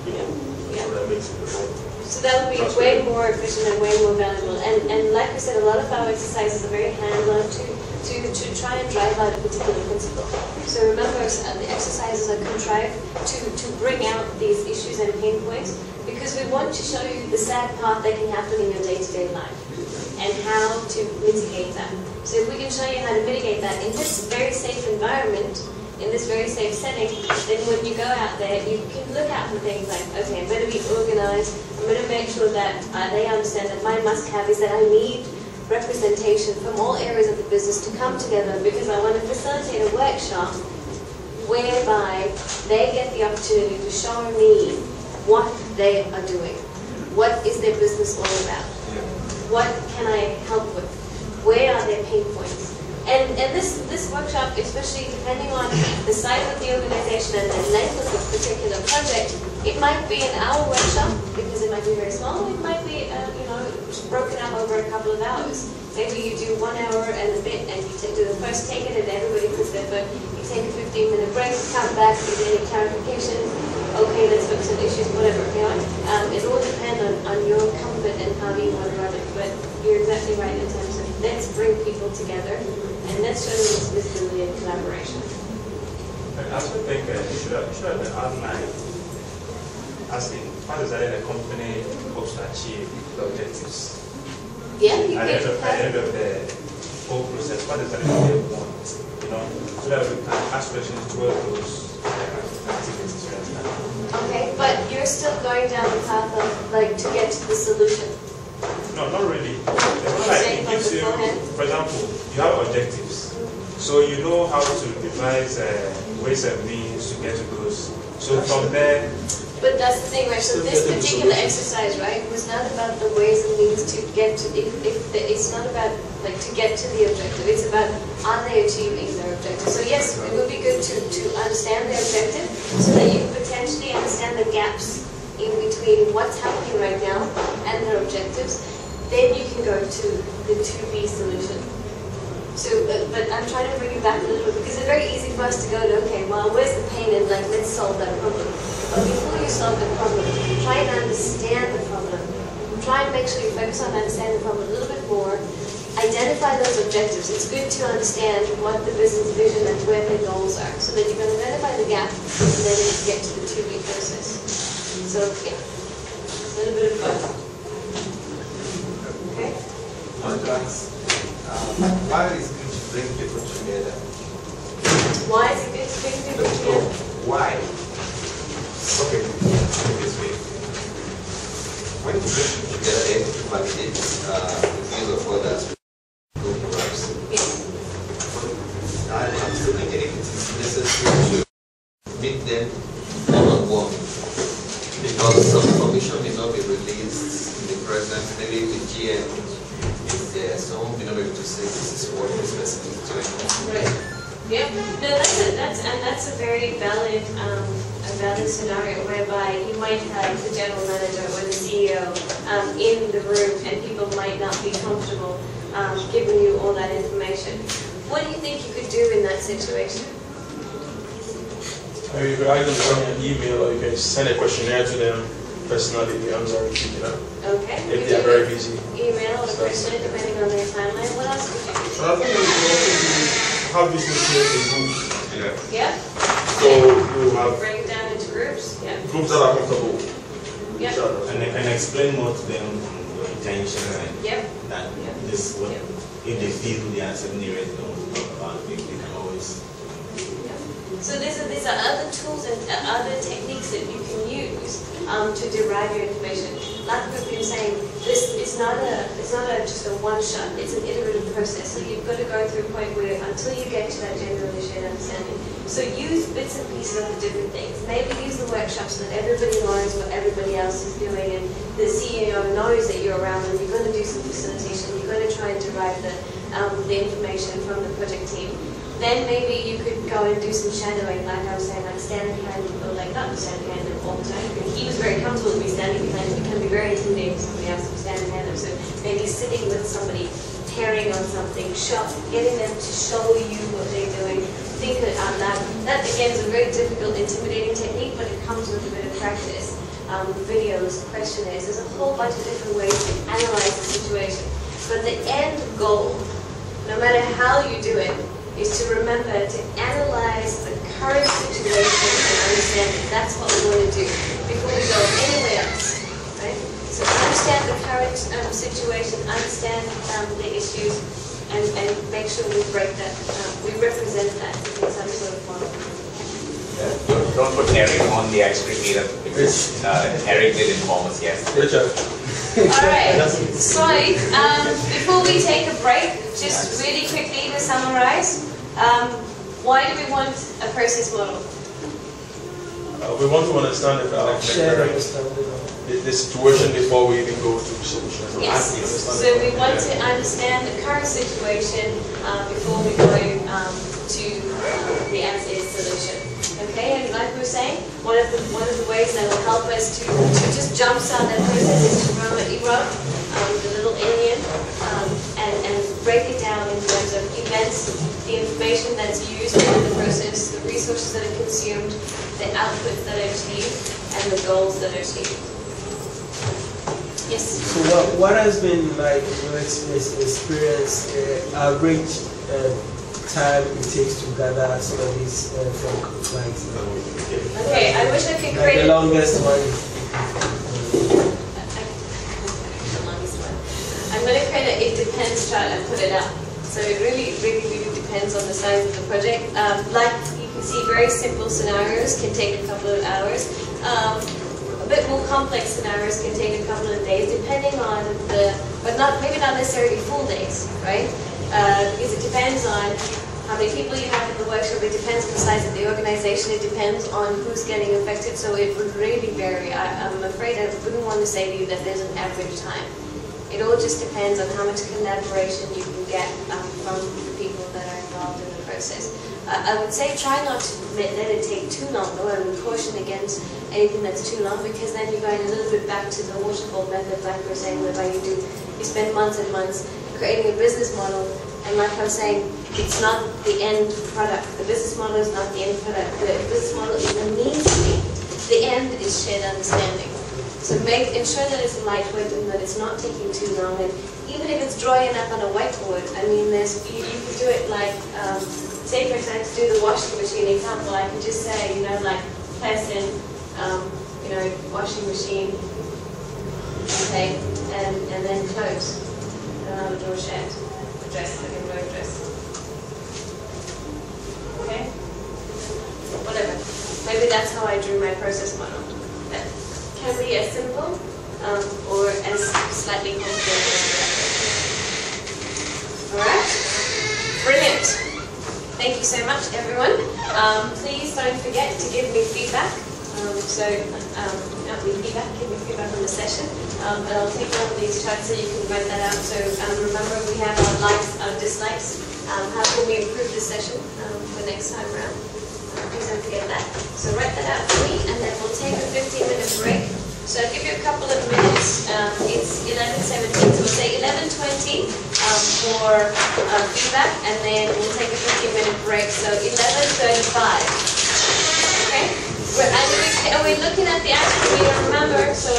So that makes it so that would be way more efficient and way more valuable. And like I said, a lot of our exercises are very hands-on to try and drive out a particular principle. So remember, the exercises are contrived to bring out these issues and pain points, because we want to show you the sad part that can happen in your day-to-day life and how to mitigate that. So if we can show you how to mitigate that in this very safe environment, in this very safe setting, then when you go out there, you can look out for things like, okay, I'm going to be organized, I'm going to make sure that they understand that my must-have is that I need representation from all areas of the business to come together, because I want to facilitate a workshop whereby they get the opportunity to show me what they are doing. What is their business all about? What can I help with? Where are their pain points? And this workshop, especially depending on the size of the organization and the length of the particular project, it might be an hour workshop because it might be very small. It might be broken up over a couple of hours. Maybe you do 1 hour and a bit, and you do the first take it, and everybody puts their foot. You take a 15-minute break, come back, give any clarification. Okay, let's focus on issues, whatever. It all depends on your comfort and how you want to run it. But you're exactly right in terms of let's bring people together. And let's show them this visibility and collaboration. I also think you should have an outline asking how does that a company hopes to achieve the objectives. Yeah, you at the end of the whole process, what does that company want? So that we can ask questions towards those activities. Okay, but you're still going down the path of to get to the solution. No, not really. It gives you, for example, you have objectives. So you know how to devise ways and means to get to those. So from there... But that's the thing, right? So this particular exercise, right, was not about the ways and means to get to... It's not about, to get to the objective. It's about, are they achieving their objective? So yes, it would be good to understand their objective so that you can potentially understand the gaps in between what's happening right now and their objectives. Then you can go to the to-be solution. So, but I'm trying to bring you back a little bit, because it's very easy for us to go to, okay, well, where's the pain, and let's solve that problem. But before you solve the problem, try and understand the problem. Try and make sure you focus on understanding the problem a little bit more. Identify those objectives. It's good to understand what the business vision and where their goals are, so that you can identify the gap, and then you get to the to-be process. So, yeah, a little bit of both. Okay? Why is it good to bring people together? Why is it good to bring people together? Why? Okay, this way. When you bring people together, they have to validate the views of others. Yes. And I'm still thinking if it is necessary to meet them one-on-one, because some information may not be released in the present. Maybe the GM is there, so we not be able to say this is what this person is doing. Right. Yep. No, that's a very valid scenario whereby you might have the general manager or the CEO in the room, and people might not be comfortable giving you all that information. What do you think you could do in that situation? You could either send an email, or you can send a questionnaire to them personally. Okay. If they are very busy. Email or questionnaire, depending on their timeline. What else could you do? So I think that we can also have business here in groups. Yeah. So you have break it down into groups. Yeah. groups that are comfortable. Yeah. And explain more to them your intentions and that this what if they feel they are certain areas they don't want to talk about, they can always. So these are other tools and other techniques that you can use to derive your information. Like we've been saying, it's not just a one shot. It's an iterative process. So you've got to go through a point where until you get to that generally shared understanding. So use bits and pieces of the different things. Maybe use the workshops so that everybody learns what everybody else is doing, and the CEO knows that you're around, and you're going to do some facilitation. You're going to try and derive the information from the project team. Then maybe you could go and do some shadowing, like I was saying, like standing behind people, like not standing behind them all the time. He was very comfortable with me standing behind him. It can be very intimidating for somebody else to be standing behind them. So maybe sitting with somebody, tearing on something, getting them to show you what they're doing, think it out loud. That again is a very difficult, intimidating technique, but it comes with a bit of practice. videos, questionnaires. There's a whole bunch of different ways to analyze the situation. But the end goal, no matter how you do it, is to remember to analyze the current situation and understand that that's what we want to do before we go anywhere else, right? So understand the current situation, understand the issues, and make sure we break that, we represent that in some sort of model. Don't put Eric on the ice cream meter because Eric did inform us yesterday. Alright, so before we take a break, just really quickly to summarize, why do we want a process model? We want to understand the situation before we even go to solutions. Yes, so we want to understand the current situation before we go to the as-is solution. Okay, and like we were saying, one of the ways that will help us to just jumpstart that process is to run an EROC, the little alien, and break it down in terms of events, the information that's used in the process, the resources that are consumed, the outputs that are achieved, and the goals that are achieved. Yes? So what has been like your experience, average time it takes to gather some of these from clients? Okay, I wish I could create the longest one. I'm going to create an it depends chart and put it up. So it really depends on the size of the project. Like you can see, very simple scenarios can take a couple of hours. A bit more complex scenarios can take a couple of days, depending on but maybe not necessarily full days, right? Because it depends on how many people you have in the workshop, it depends on the size of the organization, it depends on who's getting affected, so it would really vary. I'm afraid I wouldn't want to say to you that there's an average time. It all just depends on how much collaboration you can get from the people that are involved in the process. I would say try not to let it take too long, though I would caution against anything that's too long, because then you're going a little bit back to the waterfall method, like we were saying, whereby you spend months and months creating a business model, and like I was saying, it's not the end product. The business model is not the end product. The business model is the means to be. The end is shared understanding. So ensure that it's lightweight and that it's not taking too long. And even if it's drawing up on a whiteboard, I mean, you can do it like, say for example, to do the washing machine example, I could just say, like press in, washing machine, okay, and then close. And I'll draw shed, address, like a row address. Okay? Whatever. Maybe that's how I drew my process model. That can be as simple or as slightly complicated. Alright? Brilliant. Thank you so much, everyone. Please don't forget to give me feedback. Give me feedback on the session. And I'll take one of these charts so you can write that out. So remember, we have our likes, our dislikes. How can we improve the session for next time around? Please don't forget that. So write that out for me, and then we'll take a 15-minute break. So I'll give you a couple of minutes. It's 11:17, so we'll say 11:20 for feedback, and then we'll take a 15-minute break. So 11:35. Okay? Are we looking at the actual meter? Remember, so